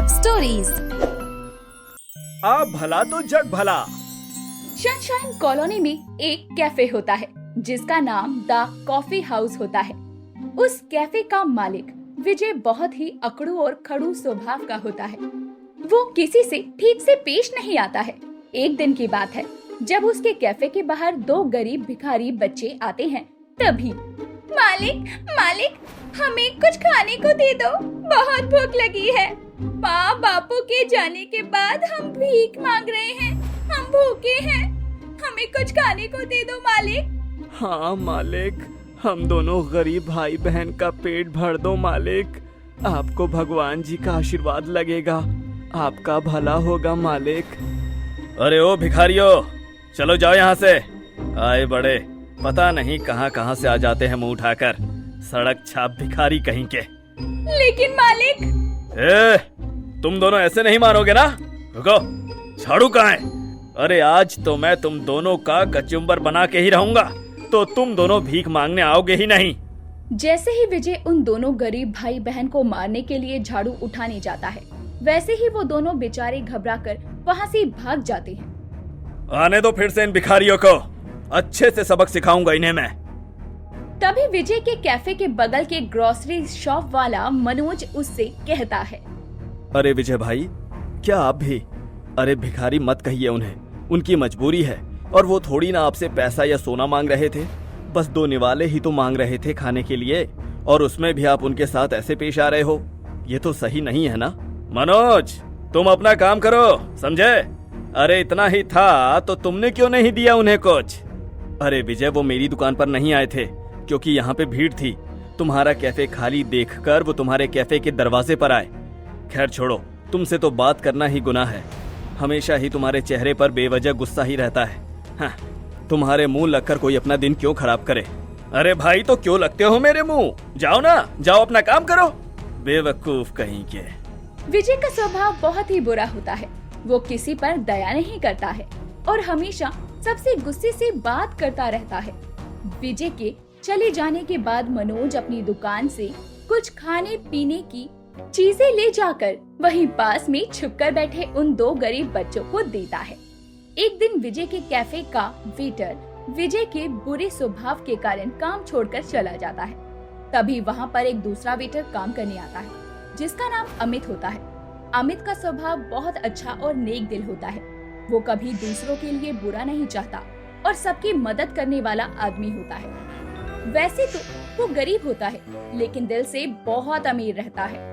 Stories. आप भला तो जग भला। सनशाइन कॉलोनी में एक कैफे होता है जिसका नाम द कॉफी हाउस होता है। उस कैफे का मालिक विजय बहुत ही अकड़ू और खड़ू स्वभाव का होता है। वो किसी से ठीक से पेश नहीं आता है। एक दिन की बात है जब उसके कैफे के बाहर दो गरीब भिखारी बच्चे आते हैं। तभी मालिक मालिक हमें कुछ खाने को दे दो, बहुत भूख लगी है। माँ बापू के जाने के बाद हम भीख मांग रहे हैं, हम भूखे हैं, हमें कुछ खाने को दे दो मालिक। हाँ मालिक, हम दोनों गरीब भाई बहन का पेट भर दो मालिक। आपको भगवान जी का आशीर्वाद लगेगा, आपका भला होगा मालिक। अरे ओ भिखारियों, चलो जाओ यहाँ से। आए बड़े, पता नहीं कहाँ कहाँ से आ जाते हैं मुंह उठाकर, सड़क छाप भिखारी कहीं के। लेकिन मालिक। तुम दोनों ऐसे नहीं मारोगे ना? रुको, झाड़ू कहाँ है? अरे आज तो मैं तुम दोनों का कचुम्बर बना के ही रहूंगा, तो तुम दोनों भीख मांगने आओगे ही नहीं। जैसे ही विजय उन दोनों गरीब भाई बहन को मारने के लिए झाड़ू उठाने जाता है, वैसे ही वो दोनों बेचारे घबराकर वहाँ से भाग जाते हैं। आने दो फिर से इन भिखारियों को, अच्छे से सबक सिखाऊंगा इन्हें मैं। तभी विजय के कैफे के बगल के ग्रोसरी शॉप वाला मनोज उससे कहता है, अरे विजय भाई, क्या आप भी? अरे भिखारी मत कहिए उन्हें, उनकी मजबूरी है और वो थोड़ी ना आपसे पैसा या सोना मांग रहे थे, बस दो निवाले ही तो मांग रहे थे खाने के लिए, और उसमें भी आप उनके साथ ऐसे पेश आ रहे हो। ये तो सही नहीं है ना? मनोज, तुम अपना काम करो, समझे? अरे इतना ही था तो तुमने क्यों नहीं दिया उन्हें कुछ? अरे विजय, वो मेरी दुकान पर नहीं आए थे क्योंकि यहाँ पे भीड़ थी। तुम्हारा कैफे खाली देखकर वो तुम्हारे कैफे के दरवाजे पर आए। खैर छोड़ो, तुमसे तो बात करना ही गुनाह है। हमेशा ही तुम्हारे चेहरे पर बेवजह गुस्सा ही रहता है। हाँ, तुम्हारे मुंह लगकर कोई अपना दिन क्यों खराब करे? अरे भाई, तो क्यों लगते हो मेरे मुंह? जाओ ना, जाओ अपना काम करो, बेवकूफ कहीं के। विजय का स्वभाव बहुत ही बुरा होता है। वो किसी पर दया नहीं करता है और हमेशा सबसे गुस्से से बात करता रहता है। विजय के चले जाने के बाद मनोज अपनी दुकान से कुछ खाने पीने की चीजें ले जाकर वहीं पास में छुपकर बैठे उन दो गरीब बच्चों को देता है। एक दिन विजय के कैफे का वेटर विजय के बुरे स्वभाव के कारण काम छोड़कर चला जाता है। तभी वहाँ पर एक दूसरा वेटर काम करने आता है जिसका नाम अमित होता है। अमित का स्वभाव बहुत अच्छा और नेक दिल होता है। वो कभी दूसरों के लिए बुरा नहीं चाहता और सबकी मदद करने वाला आदमी होता है। वैसे तो वो गरीब होता है लेकिन दिल से बहुत अमीर रहता है।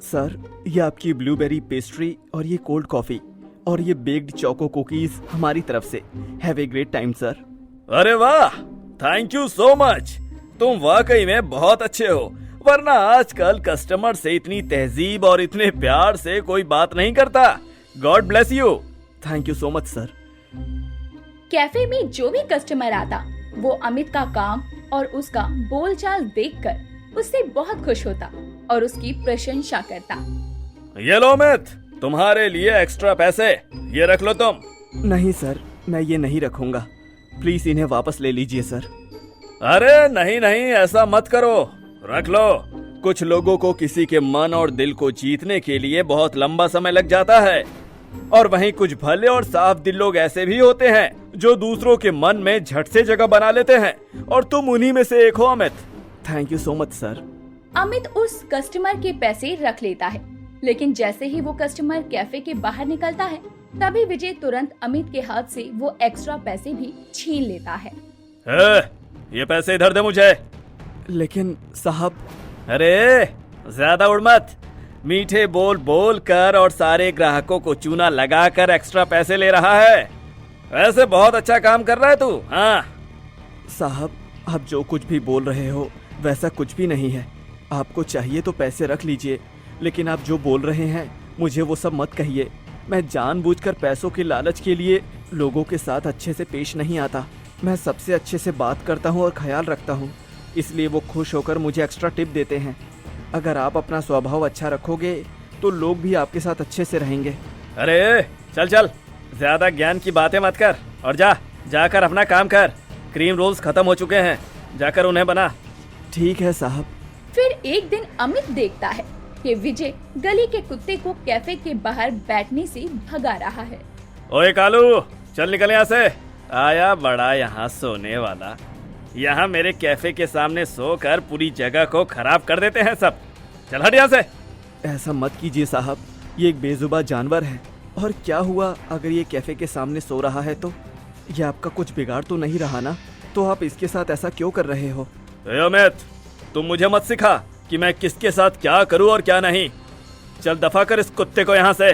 सर, ये आपकी ब्लूबेरी पेस्ट्री और ये कोल्ड कॉफी और ये बेक्ड चोको कुकीज हमारी तरफ से। Have a great time sir. अरे वाह, थैंक यू सो मच। तुम वाकई में बहुत अच्छे हो, वरना आजकल कस्टमर से इतनी तहजीब और इतने प्यार से कोई बात नहीं करता। God bless you. Thank you so much sir. Cafe में जो भी कस्टमर आता वो अमित का काम और उसका बोलचाल देखकर उससे बहुत खुश होता और उसकी प्रशंसा करता। ये लो अमित, तुम्हारे लिए एक्स्ट्रा पैसे, ये रख लो तुम। नहीं सर, मैं ये नहीं रखूंगा, प्लीज इन्हें वापस ले लीजिए सर। अरे नहीं नहीं, ऐसा मत करो, रख लो। कुछ लोगों को किसी के मन और दिल को जीतने के लिए बहुत लंबा समय लग जाता है, और वहीं कुछ भले और साफ दिल लोग ऐसे भी होते हैं जो दूसरों के मन में झट से जगह बना लेते हैं, और तुम उन्हीं में से एक हो Amit. Thank you so much sir. Amit उस कस्टमर के पैसे रख लेता है, लेकिन जैसे ही वो कस्टमर कैफे के बाहर निकलता है तभी विजय तुरंत अमित के हाथ से वो एक्स्ट्रा पैसे भी छीन लेता है। ये पैसे इधर दे मुझे। लेकिन साहब। अरे ज्यादा उड़ मत, मीठे बोल बोल कर और सारे ग्राहकों को चूना लगाकर एक्स्ट्रा पैसे ले रहा है। वैसे बहुत अच्छा काम कर रहा है तू। हाँ साहब, आप जो कुछ भी बोल रहे हो वैसा कुछ भी नहीं है। आपको चाहिए तो पैसे रख लीजिए, लेकिन आप जो बोल रहे हैं मुझे वो सब मत कहिए। मैं जानबूझकर पैसों के लालच के लिए लोगों के साथ अच्छे से पेश नहीं आता। मैं सबसे अच्छे से बात करता हूँ और ख्याल रखता हूँ, इसलिए वो खुश होकर मुझे एक्स्ट्रा टिप देते हैं। अगर आप अपना स्वभाव अच्छा रखोगे तो लोग भी आपके साथ अच्छे से रहेंगे। अरे चल चल, ज्यादा ज्ञान की बातें मत कर और जाकर अपना काम कर। क्रीम रोल्स खत्म हो चुके हैं, जाकर उन्हें बना। ठीक है साहब। फिर एक दिन अमित देखता है कि विजय गली के कुत्ते को कैफे के बाहर बैठने से भगा रहा है। ओए कालू, चल निकल यहाँ से। आया बड़ा यहाँ सोने वाला। यहाँ मेरे कैफे के सामने सोकर पूरी जगह को खराब कर देते हैं सब। चल हट यहाँ से। ऐसा मत कीजिए साहब, ये एक बेजुबान जानवर है। और क्या हुआ अगर ये कैफे के सामने सो रहा है तो? ये आपका कुछ बिगाड़ तो नहीं रहा ना? तो आप इसके साथ ऐसा क्यों कर रहे हो? अमित, तुम मुझे मत सिखा कि मैं किसके साथ क्या करूं और क्या नहीं। चल दफा कर इस कुत्ते को यहाँ से।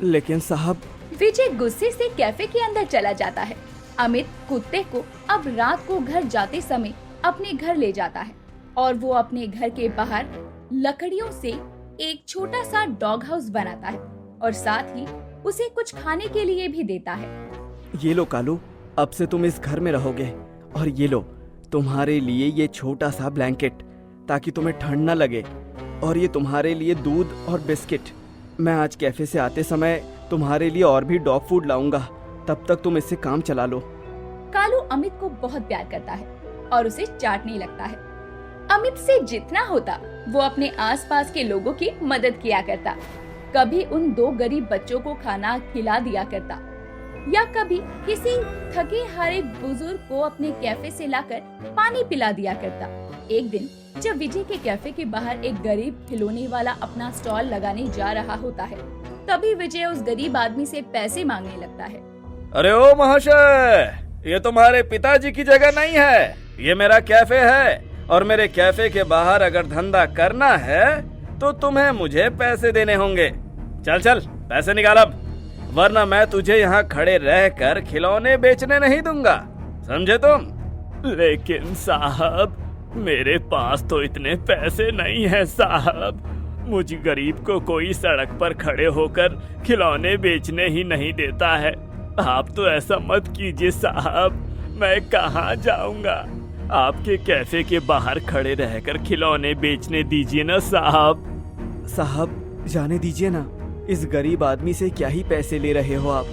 लेकिन साहब। विजय गुस्से से कैफे के अंदर चला जाता है। अमित कुत्ते को अब रात को घर जाते समय अपने घर ले जाता है और वो अपने घर के बाहर लकड़ियों से एक छोटा सा डॉग हाउस बनाता है और साथ ही उसे कुछ खाने के लिए भी देता है। ये लो कालू, अब से तुम इस घर में रहोगे। और ये लो तुम्हारे लिए ये छोटा सा ब्लैंकेट, ताकि तुम्हें ठंड न लगे। और ये तुम्हारे लिए दूध और बिस्किट। मैं आज कैफे से आते समय तुम्हारे लिए और भी डॉग फूड लाऊंगा, तब तक तुम इससे काम चला लो। कालू अमित को बहुत प्यार करता है और उसे चाटने लगता है। अमित से जितना होता वो अपने आसपास के लोगों की मदद किया करता। कभी उन 2 गरीब बच्चों को खाना खिला दिया करता या कभी किसी थके हारे बुजुर्ग को अपने कैफे से लाकर पानी पिला दिया करता। एक दिन जब विजय के कैफे के बाहर एक गरीब खिलौने वाला अपना स्टॉल लगाने जा रहा होता है, तभी विजय उस गरीब आदमी से पैसे मांगने लगता है। अरे ओ महाशय, ये तुम्हारे पिताजी की जगह नहीं है, ये मेरा कैफे है। और मेरे कैफे के बाहर अगर धंधा करना है तो तुम्हें मुझे पैसे देने होंगे। चल चल पैसे निकाल अब, वरना मैं तुझे यहाँ खड़े रहकर खिलौने बेचने नहीं दूंगा, समझे तुम? लेकिन साहब, मेरे पास तो इतने पैसे नहीं हैं साहब। मुझ गरीब को कोई सड़क पर खड़े होकर खिलौने बेचने ही नहीं देता है। आप तो ऐसा मत कीजिए साहब, मैं कहाँ जाऊंगा? आपके कैफे के बाहर खड़े रहकर खिलौने बेचने दीजिए ना साहब। साहब जाने दीजिए ना, इस गरीब आदमी से क्या ही पैसे ले रहे हो आप?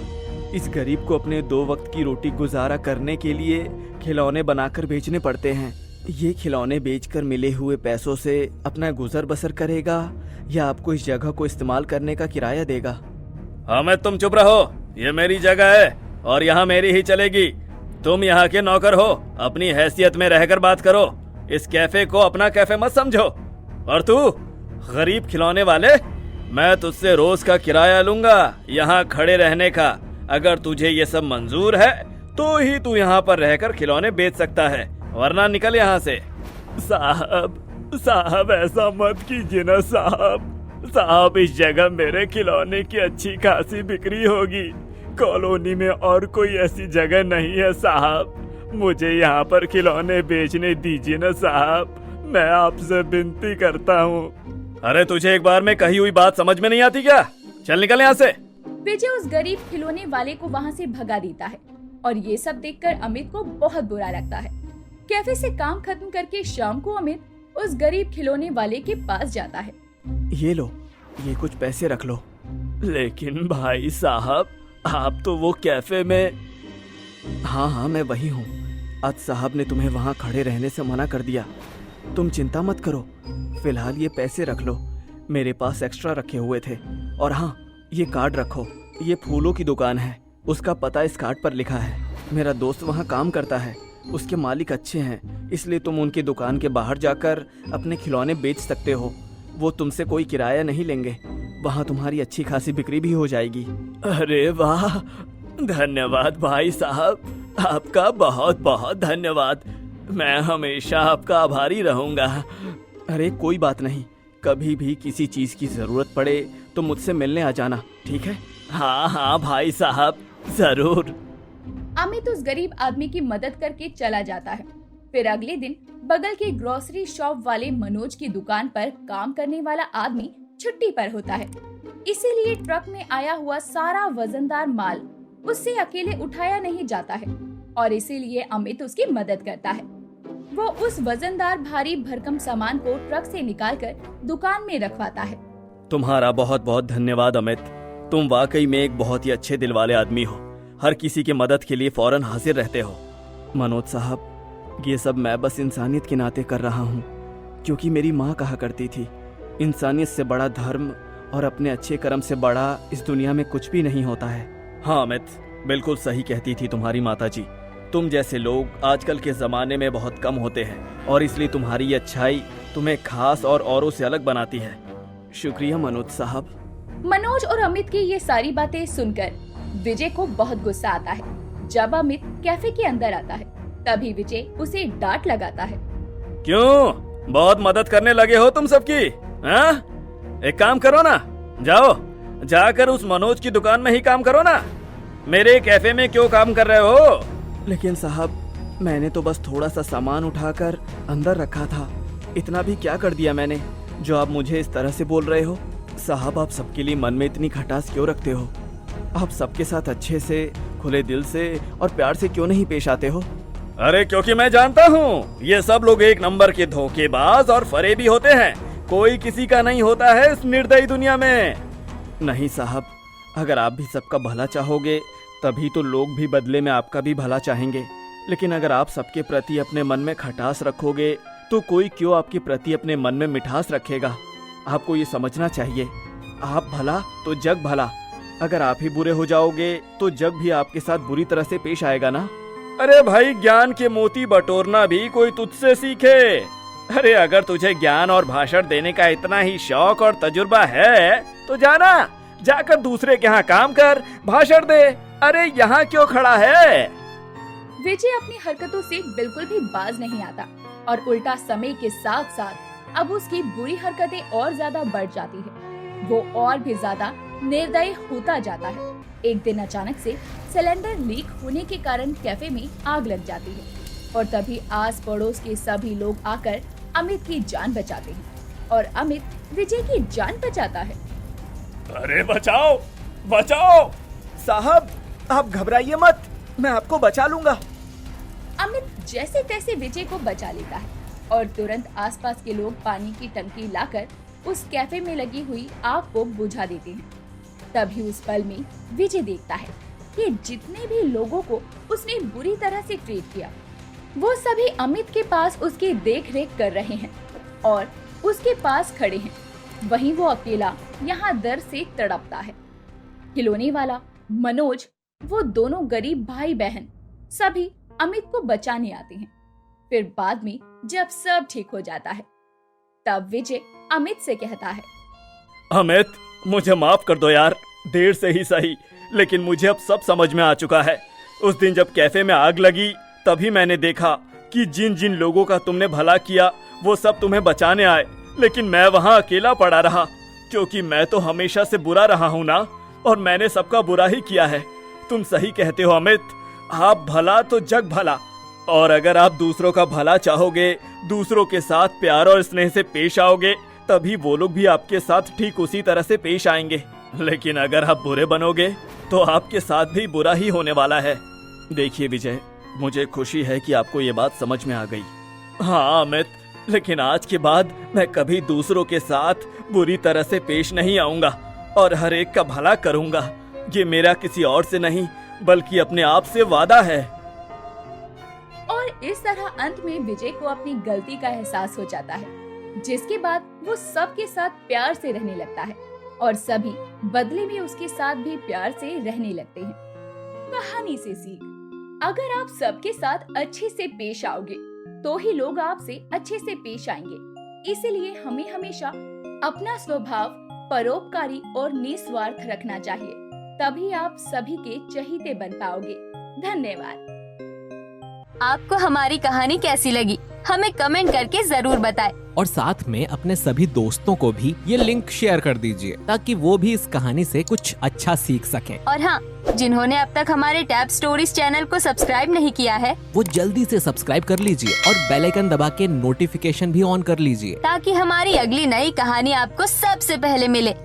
इस गरीब को अपने 2 वक्त की रोटी गुजारा करने के लिए खिलौने बनाकर बेचने पड़ते हैं। ये खिलौने बेचकर मिले हुए पैसों से अपना गुजर बसर करेगा या आपको इस जगह को इस्तेमाल करने का किराया देगा? हाँ, तुम चुप रहो, ये मेरी जगह है और यहाँ मेरी ही चलेगी। तुम यहाँ के नौकर हो, अपनी हैसियत में रहकर बात करो। इस कैफे को अपना कैफे मत समझो। और तू गरीब खिलौने वाले, मैं तुझसे रोज का किराया लूंगा यहाँ खड़े रहने का। अगर तुझे ये सब मंजूर है तो ही तू यहाँ पर रहकर खिलौने बेच सकता है, वरना निकल यहाँ से। साहब ऐसा मत कीजिए ना साहब, इस जगह मेरे खिलौने की अच्छी खासी बिक्री होगी। कॉलोनी में और कोई ऐसी जगह नहीं है साहब, मुझे यहाँ पर खिलौने बेचने दीजिए ना साहब, मैं आपसे विनती करता हूँ। अरे तुझे एक बार में कही हुई बात समझ में नहीं आती क्या? चल निकल यहाँ से। विजय उस गरीब खिलौने वाले को वहाँ से भगा देता है और ये सब देखकर अमित को बहुत बुरा लगता है। कैफे से काम खत्म करके शाम को अमित उस गरीब खिलौने वाले के पास जाता है। ये लो, ये कुछ पैसे रख लो। लेकिन भाई साहब, आप तो वो कैफे में। हाँ मैं वही हूँ। आज साहब ने तुम्हें वहाँ खड़े रहने से मना कर दिया। तुम चिंता मत करो, फिलहाल ये पैसे रख लो, मेरे पास एक्स्ट्रा रखे हुए थे। और हाँ, ये कार्ड रखो, ये फूलों की दुकान है, उसका पता इस कार्ड पर लिखा है। मेरा दोस्त वहाँ काम करता है, उसके मालिक अच्छे हैं, इसलिए तुम उनकी दुकान के बाहर जाकर अपने खिलौने बेच सकते हो। वो तुमसे कोई किराया नहीं लेंगे, वहाँ तुम्हारी अच्छी खासी बिक्री भी हो जाएगी। अरे वाह, धन्यवाद भाई साहब, आपका बहुत बहुत धन्यवाद। मैं हमेशा आपका आभारी रहूंगा। अरे कोई बात नहीं, कभी भी किसी चीज की जरूरत पड़े तो मुझसे मिलने आ जाना, ठीक है? हाँ भाई साहब, जरूर। अमित उस गरीब आदमी की मदद करके चला जाता है। फिर अगले दिन बगल के ग्रोसरी शॉप वाले मनोज की दुकान पर काम करने वाला आदमी छुट्टी पर होता है, इसीलिए ट्रक में आया हुआ सारा वजनदार माल उससे अकेले उठाया नहीं जाता है और इसीलिए अमित उसकी मदद करता है। वो उस वजनदार भारी भरकम सामान को ट्रक से निकालकर दुकान में रखवाता है। तुम्हारा बहुत बहुत धन्यवाद अमित, तुम वाकई में एक बहुत ही अच्छे दिल वाले आदमी हो, हर किसी की मदद के लिए फौरन हाजिर रहते हो। मनोज साहब, ये सब मैं बस इंसानियत के नाते कर रहा हूँ, क्योंकि मेरी माँ कहा करती थी इंसानियत से बड़ा धर्म और अपने अच्छे कर्म से बड़ा इस दुनिया में कुछ भी नहीं होता है। हाँ अमित, बिल्कुल सही कहती थी तुम्हारी माताजी। तुम जैसे लोग आजकल के जमाने में बहुत कम होते हैं और इसलिए तुम्हारी ये अच्छाई तुम्हें खास और औरों से अलग बनाती है। शुक्रिया मनोज साहब। मनोज और अमित की ये सारी बातें सुनकर विजय को बहुत गुस्सा आता है। जब अमित कैफे के अंदर आता है तभी विजय उसे डांट लगाता है। क्यों, बहुत मदद करने लगे हो तुम सबकी? हाँ? एक काम करो ना, जाओ जाकर उस मनोज की दुकान में ही काम करो ना। मेरे कैफे में क्यों काम कर रहे हो? लेकिन साहब, मैंने तो बस थोड़ा सा सामान उठाकर अंदर रखा था। इतना भी क्या कर दिया मैंने जो आप मुझे इस तरह से बोल रहे हो? साहब, आप सबके लिए मन में इतनी खटास क्यों रखते हो? आप सबके साथ अच्छे से, खुले दिल से और प्यार से क्यों नहीं पेश आते हो? अरे क्योंकि मैं जानता हूँ ये सब लोग एक नंबर के धोखेबाज और फरेबी होते हैं। कोई किसी का नहीं होता है इस निर्दयी दुनिया में। नहीं साहब, अगर आप भी सबका भला चाहोगे तभी तो लोग भी बदले में आपका भी भला चाहेंगे। लेकिन अगर आप सबके प्रति अपने मन में खटास रखोगे तो कोई क्यों आपके प्रति अपने मन में मिठास रखेगा? आपको ये समझना चाहिए, आप भला तो जग भला। अगर आप ही बुरे हो जाओगे तो जग भी आपके साथ बुरी तरह से पेश आएगा ना। अरे भाई, ज्ञान के मोती बटोरना भी कोई तुझसे सीखे। अरे अगर तुझे ज्ञान और भाषण देने का इतना ही शौक और तजुर्बा है तो जाना, जाकर दूसरे के यहाँ काम कर, भाषण दे। अरे यहाँ क्यों खड़ा है? विजय अपनी हरकतों से बिल्कुल भी बाज नहीं आता और उल्टा समय के साथ साथ अब उसकी बुरी हरकतें और ज्यादा बढ़ जाती है। वो और भी ज्यादा निर्दयी होता जाता है। एक दिन अचानक से सिलेंडर लीक होने के कारण कैफे में आग लग जाती है और तभी आस पड़ोस के सभी लोग आकर अमित की जान बचाते हैं और अमित विजय की जान बचाता है। अरे बचाओ, बचाओ। साहब, आप घबराइए मत, मैं आपको बचा लूंगा। अमित जैसे तैसे विजय को बचा लेता है और तुरंत आसपास के लोग पानी की टंकी लाकर उस कैफे में लगी हुई आग को बुझा देते हैं। तभी उस पल में विजय देखता है कि जितने भी लोगों को उसने बुरी तरह से ट्रीट किया वो सभी अमित के पास उसकी देख रेख कर रहे हैं और उसके पास खड़े हैं। वहीं वो अकेला यहाँ दर्द से तड़पता है। खिलौने वाला, मनोज, वो दोनों गरीब भाई बहन सभी अमित को बचाने आते हैं। फिर बाद में जब सब ठीक हो जाता है तब विजय अमित से कहता है, अमित, मुझे माफ कर दो यार, देर से ही सही, लेकिन मुझे अब सब समझ में आ चुका है। उस दिन जब कैफे में आग लगी तभी मैंने देखा कि जिन जिन लोगों का तुमने भला किया वो सब तुम्हें बचाने आए, लेकिन मैं वहाँ अकेला पड़ा रहा क्योंकि मैं तो हमेशा से बुरा रहा हूँ ना, और मैंने सबका बुरा ही किया है। तुम सही कहते हो अमित, आप भला तो जग भला, और अगर आप दूसरों का भला चाहोगे, दूसरों के साथ प्यार और स्नेह से पेश आओगे, तभी वो लोग भी आपके साथ ठीक उसी तरह से पेश आएंगे। लेकिन अगर आप बुरे बनोगे तो आपके साथ भी बुरा ही होने वाला है। देखिए विजय, मुझे खुशी है कि आपको ये बात समझ में आ गई। हाँ अमित, लेकिन आज के बाद मैं कभी दूसरों के साथ बुरी तरह से पेश नहीं आऊंगा और हर एक का भला करूंगा। ये मेरा किसी और से नहीं बल्कि अपने आप से वादा है। और इस तरह अंत में विजय को अपनी गलती का एहसास हो जाता है, जिसके बाद वो सबके साथ प्यार से रहने लगता है और सभी बदले में उसके साथ भी प्यार से रहने लगते हैं। कहानी से सीख, अगर आप सबके साथ अच्छे से पेश आओगे तो ही लोग आपसे अच्छे से पेश आएंगे। इसीलिए हमें हमेशा अपना स्वभाव परोपकारी और निस्वार्थ रखना चाहिए, तभी आप सभी के चहीते बन पाओगे। धन्यवाद। आपको हमारी कहानी कैसी लगी हमें कमेंट करके जरूर बताएं। और साथ में अपने सभी दोस्तों को भी ये लिंक शेयर कर दीजिए ताकि वो भी इस कहानी से कुछ अच्छा सीख सकें। और हाँ, जिन्होंने अब तक हमारे टैब स्टोरीज चैनल को सब्सक्राइब नहीं किया है वो जल्दी से सब्सक्राइब कर लीजिए और बेल आइकन दबा के नोटिफिकेशन भी ऑन कर लीजिए ताकि हमारी अगली नई कहानी आपको सबसे पहले मिले।